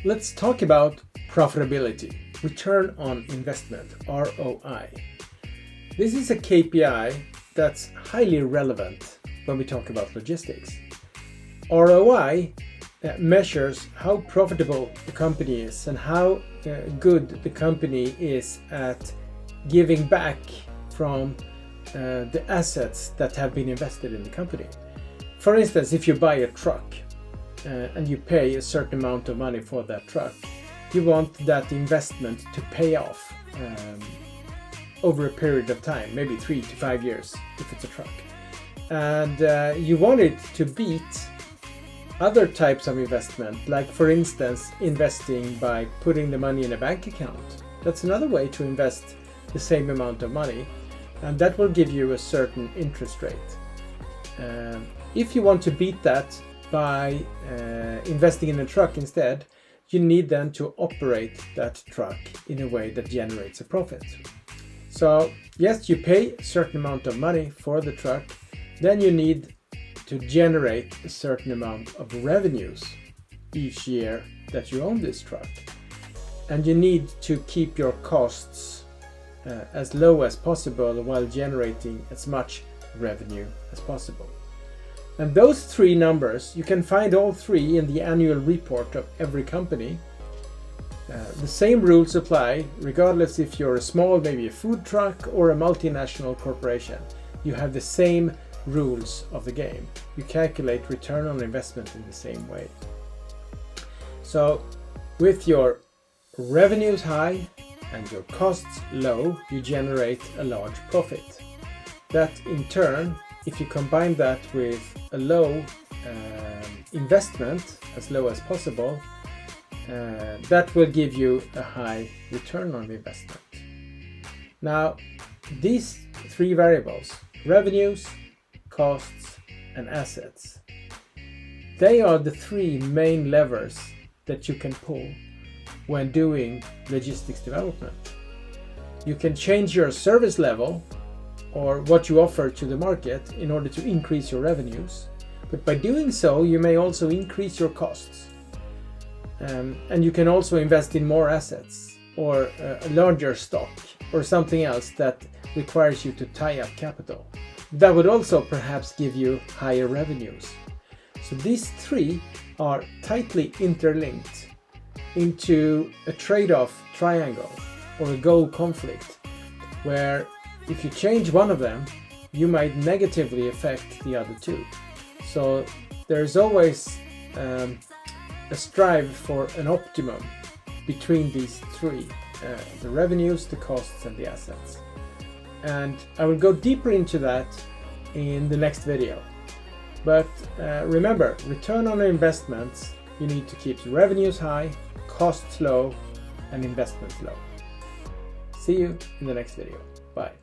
Let's talk about profitability, return on investment, ROI. This is a KPI that's highly relevant when we talk about logistics. ROI measures how profitable the company is and how good the company is at giving back from the assets that have been invested in the company. For instance, if you buy a truck and you pay a certain amount of money for that truck, you want that investment to pay off over a period of time, maybe 3 to 5 years if it's a truck. And you want it to beat other types of investment, like for instance investing by putting the money in a bank account. That's another way to invest the same amount of money, and that will give you a certain interest rate. If you want to beat that by investing in a truck instead, you need then to operate that truck in a way that generates a profit. So yes, you pay a certain amount of money for the truck, then you need to generate a certain amount of revenues each year that you own this truck. And you need to keep your costs as low as possible while generating as much revenue as possible. And those three numbers, you can find all three in the annual report of every company. The same rules apply regardless if you're a small, maybe a food truck, or a multinational corporation. You have the same rules of the game. You calculate return on investment in the same way. So with your revenues high and your costs low, you generate a large profit. That in turn, if you combine that with a low investment, as low as possible, that will give you a high return on investment. Now, these three variables, revenues, costs, and assets, they are the three main levers that you can pull when doing logistics development. You can change your service level or what you offer to the market in order to increase your revenues, but by doing so you may also increase your costs, and you can also invest in more assets or a larger stock or something else that requires you to tie up capital. That would also perhaps give you higher revenues. So these three are tightly interlinked into a trade-off triangle or a goal conflict, where if you change one of them, you might negatively affect the other two. So there's always a strive for an optimum between these three, the revenues, the costs, and the assets. And I will go deeper into that in the next video. But remember, return on investments, you need to keep the revenues high, costs low, and investments low. See you in the next video. Bye.